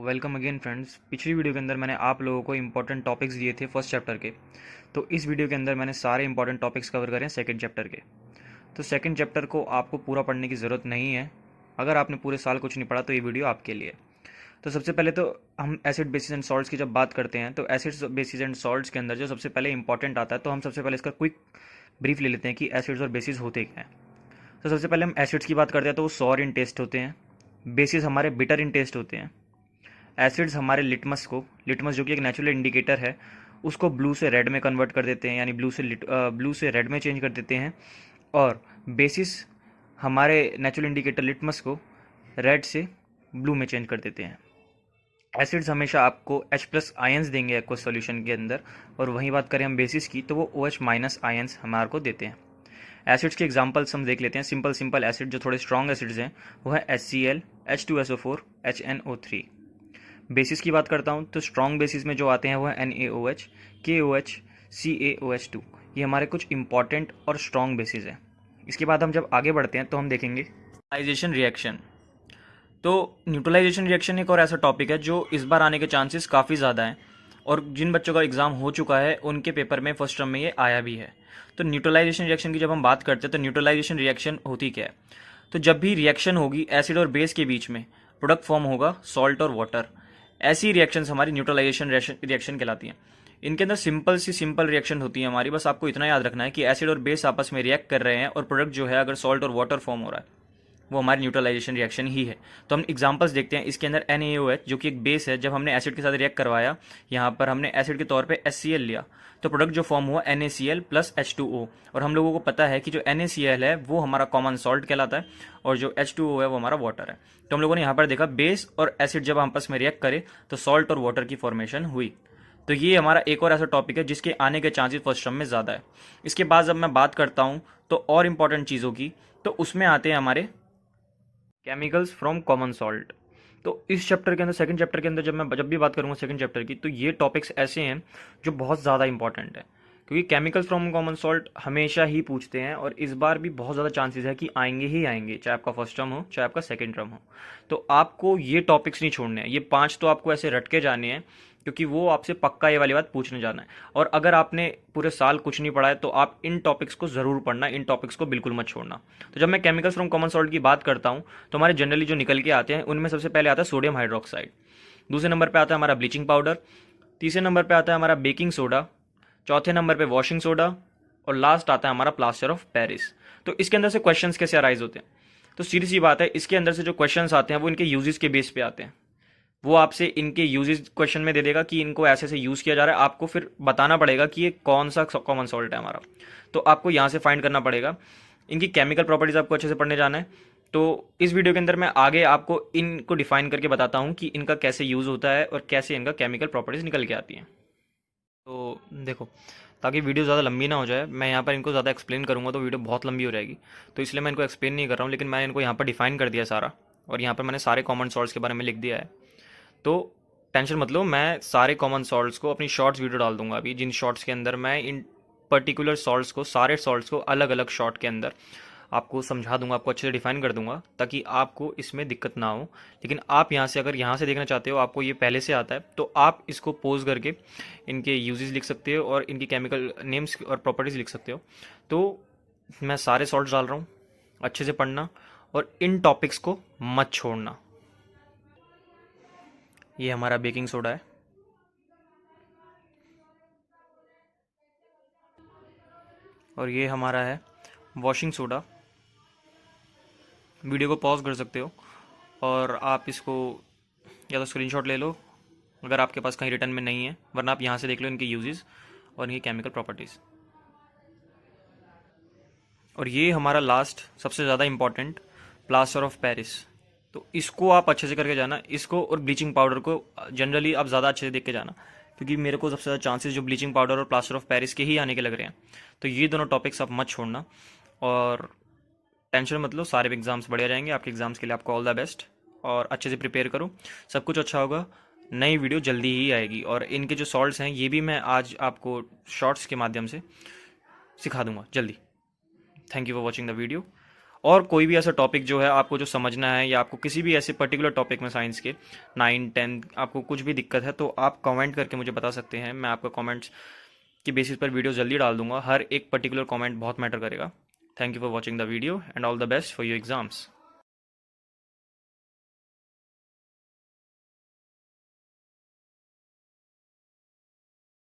Welcome again friends. पिछली video के अंदर मैंने आप लोगों को इंपॉर्टेंट टॉपिक्स दिए थे फर्स्ट चैप्टर के। तो इस वीडियो के अंदर मैंने सारे इंपॉर्टेंट टॉपिक्स कवर करें सेकंड चैप्टर के। तो सेकंड चैप्टर को आपको पूरा पढ़ने की ज़रूरत नहीं है। अगर आपने पूरे साल कुछ नहीं पढ़ा तो ये वीडियो आपके लिए। तो सबसे पहले तो हम एसिड बेसिस एंड सॉल्ट्स की जब बात करते हैं तो एसिड्स बेसिस एंड सॉल्ट्स के अंदर जो सबसे पहले इंपॉर्टेंट आता है, तो हम सबसे पहले इसका क्विक ब्रीफ ले लेते हैं कि एसिड्स और बेसिस होते क्या हैं। तो सबसे पहले हम एसिड्स की बात करते हैं तो वो सॉर इन टेस्ट होते हैं। बेसिस हमारे बिटर इन टेस्ट होते हैं। एसिड्स हमारे लिटमस जो कि एक नेचुरल इंडिकेटर है, उसको ब्लू से रेड में कन्वर्ट कर देते हैं, यानी ब्लू से रेड में चेंज कर देते हैं। और बेसिस हमारे नेचुरल इंडिकेटर लिटमस को रेड से ब्लू में चेंज कर देते हैं। एसिड्स हमेशा आपको H+ आयंस देंगे एक्वस सॉल्यूशन के अंदर, और वहीं बात करें हम बेसिस की तो वो OH- आयंस हमारे को देते हैं। एसिड्स के एग्जांपल्स हम देख लेते हैं। सिंपल एसिड जो थोड़े स्ट्रॉन्ग एसिड्स हैं वो है HCl, H2SO4, HNO3। बेसिस की बात करता हूँ तो स्ट्रॉन्ग बेसिस में जो आते हैं वो है NaOH, KOH, CaOH2। ये हमारे कुछ इंपॉर्टेंट और स्ट्रॉन्ग बेसिस हैं। इसके बाद हम जब आगे बढ़ते हैं तो हम देखेंगे न्यूट्रलाइजेशन रिएक्शन। तो न्यूट्रलाइजेशन रिएक्शन एक और ऐसा टॉपिक है जो इस बार आने के चांसेस काफ़ी ज़्यादा हैं, और जिन बच्चों का एग्ज़ाम हो चुका है उनके पेपर में फर्स्ट टर्म में ये आया भी है। तो न्यूट्रलाइजेशन रिएक्शन की जब हम बात करते हैं तो न्यूट्रलाइजेशन रिएक्शन होती क्या है। तो जब भी रिएक्शन होगी एसिड और बेस के बीच में, प्रोडक्ट फॉर्म होगा सॉल्ट और वाटर। ऐसी रिएक्शंस हमारी न्यूट्रलाइजेशन रिएक्शन कहलाती हैं। इनके अंदर सिंपल रिएक्शन होती है हमारी। बस आपको इतना याद रखना है कि एसिड और बेस आपस में रिएक्ट कर रहे हैं, और प्रोडक्ट जो है अगर सॉल्ट और वाटर फॉर्म हो रहा है वो हमारी न्यूट्रलाइजेशन रिएक्शन ही है। तो हम एग्जांपल्स देखते हैं। इसके अंदर NaOH जो कि एक बेस है, जब हमने एसिड के साथ रिएक्ट करवाया, यहाँ पर हमने एसिड के तौर पे HCl लिया, तो प्रोडक्ट जो फॉर्म हुआ NaCl प्लस H2O। और हम लोगों को पता है कि जो NaCl है वो हमारा कॉमन सॉल्ट कहलाता है, और जो H2O है वो हमारा वाटर है। तो हम लोगों ने यहाँ पर देखा बेस और एसिड जब आपस में रिएक्ट करे तो सॉल्ट और वाटर की फॉर्मेशन हुई। तो ये हमारा एक और ऐसा टॉपिक है जिसके आने के चांसेस फर्स्ट टर्म में ज़्यादा है। इसके बाद जब मैं बात करता हूँ तो और इंपॉर्टेंट चीज़ों की, तो उसमें आते हैं हमारे केमिकल्स फ्रॉम कॉमन सॉल्ट। तो इस चैप्टर के अंदर, सेकंड चैप्टर के अंदर, जब भी बात करूंगा सेकंड चैप्टर की, तो ये टॉपिक्स ऐसे हैं जो बहुत ज़्यादा इंपॉर्टेंट है, क्योंकि केमिकल्स फ्रॉम कॉमन सॉल्ट हमेशा ही पूछते हैं, और इस बार भी बहुत ज़्यादा चांसेस है कि आएंगे ही आएंगे, चाहे आपका फर्स्ट टर्म हो चाहे आपका सेकंड टर्म हो। तो आपको ये टॉपिक्स नहीं छोड़ने हैं। ये 5 तो आपको ऐसे रट के जाने हैं, क्योंकि वो आपसे पक्का ये वाली बात पूछने जाना है। और अगर आपने पूरे साल कुछ नहीं पढ़ा है तो आप इन टॉपिक्स को ज़रूर पढ़ना, इन टॉपिक्स को बिल्कुल मत छोड़ना। तो जब मैं केमिकल्स फ्रॉम कॉमन सॉल्ट की बात करता हूँ तो हमारे जनरली जो निकल के आते हैं उनमें सबसे पहले आता है सोडियम हाइड्रोक्साइड, दूसरे नंबर पर आता है हमारा ब्लीचिंग पाउडर, तीसरे नंबर पर आता है हमारा बेकिंग सोडा, चौथे नंबर पर वॉशिंग सोडा, और लास्ट आता है हमारा प्लास्टर ऑफ पेरिस। तो इसके अंदर से क्वेश्चंस कैसे अराइज होते हैं, तो सीधी सी बात है, इसके अंदर से जो क्वेश्चंस आते हैं वो इनके यूजेस के बेस पे आते हैं। वो आपसे इनके यूजेस क्वेश्चन में दे देगा कि इनको ऐसे ऐसे यूज़ किया जा रहा है। आपको फिर बताना पड़ेगा कि ये कौन सा कॉमन सॉल्ट है हमारा, तो आपको यहाँ से फाइंड करना पड़ेगा। इनकी केमिकल प्रॉपर्टीज आपको अच्छे से पढ़ने जाना है। तो इस वीडियो के अंदर मैं आगे आपको इनको डिफाइन करके बताता हूँ कि इनका कैसे यूज़ होता है और कैसे इनका केमिकल प्रॉपर्टीज निकल के आती हैं। तो देखो, ताकि वीडियो ज़्यादा लंबी ना हो जाए, मैं यहाँ पर इनको ज़्यादा एक्सप्लेन करूँगा तो वीडियो बहुत लंबी हो जाएगी, तो इसलिए मैं इनको एक्सप्लेन नहीं कर रहा हूँ, लेकिन मैंने इनको यहाँ पर डिफाइन कर दिया सारा, और यहाँ पर मैंने सारे कॉमन सॉल्ट्स के बारे में लिख दिया है। तो टेंशन मत लो, मैं सारे कॉमन सॉल्ट्स को अपनी शॉर्ट्स वीडियो डाल दूंगा अभी, जिन शॉर्ट्स के अंदर मैं इन पर्टिकुलर सॉल्ट्स को, सारे सॉल्ट्स को अलग अलग शॉर्ट के अंदर आपको समझा दूंगा, आपको अच्छे से डिफाइन कर दूंगा, ताकि आपको इसमें दिक्कत ना हो। लेकिन आप यहाँ से, अगर यहाँ से देखना चाहते हो, आपको ये पहले से आता है, तो आप इसको पोज करके इनके यूजेस लिख सकते हो और इनकी केमिकल नेम्स और प्रॉपर्टीज़ लिख सकते हो। तो मैं सारे सॉल्ट्स डाल रहा हूँ, अच्छे से पढ़ना और इन टॉपिक्स को मत छोड़ना। ये हमारा बेकिंग सोडा है, और ये हमारा है वॉशिंग सोडा। वीडियो को पॉज कर सकते हो और आप इसको या तो स्क्रीनशॉट ले लो अगर आपके पास कहीं रिटर्न में नहीं है, वरना आप यहाँ से देख लो इनके यूजेस और इनकी केमिकल प्रॉपर्टीज़। और ये हमारा लास्ट सबसे ज़्यादा इम्पॉर्टेंट, प्लास्टर ऑफ पेरिस। तो इसको आप अच्छे से करके जाना, इसको और ब्लीचिंग पाउडर को जनरली आप ज़्यादा अच्छे से देख के जाना, क्योंकि मेरे को सबसे ज़्यादा चांसेस जो ब्लीचिंग पाउडर और प्लास्टर ऑफ पेरिस के ही आने के लग रहे हैं। तो ये दोनों टॉपिक्स आप मत छोड़ना, और टेंशन मत लो, सारे एग्जाम्स बढ़िया जाएंगे आपके। एग्जाम्स के लिए आपको ऑल द बेस्ट, और अच्छे से प्रिपेयर करो, सब कुछ अच्छा होगा। नई वीडियो जल्दी ही आएगी, और इनके जो सॉल्ट्स हैं ये भी मैं आज आपको शॉर्ट्स के माध्यम से सिखा दूंगा जल्दी। Thank you for watching the video, और कोई भी ऐसा टॉपिक जो है आपको जो समझना है, या आपको किसी भी ऐसे पर्टिकुलर टॉपिक में साइंस के 9 10 आपको कुछ भी दिक्कत है, तो आप कमेंट करके मुझे बता सकते हैं। मैं आपका कमेंट्स की बेसिस पर वीडियो जल्दी डाल दूंगा। हर एक पर्टिकुलर कमेंट बहुत मैटर करेगा। Thank you for watching the video and all the best for your exams.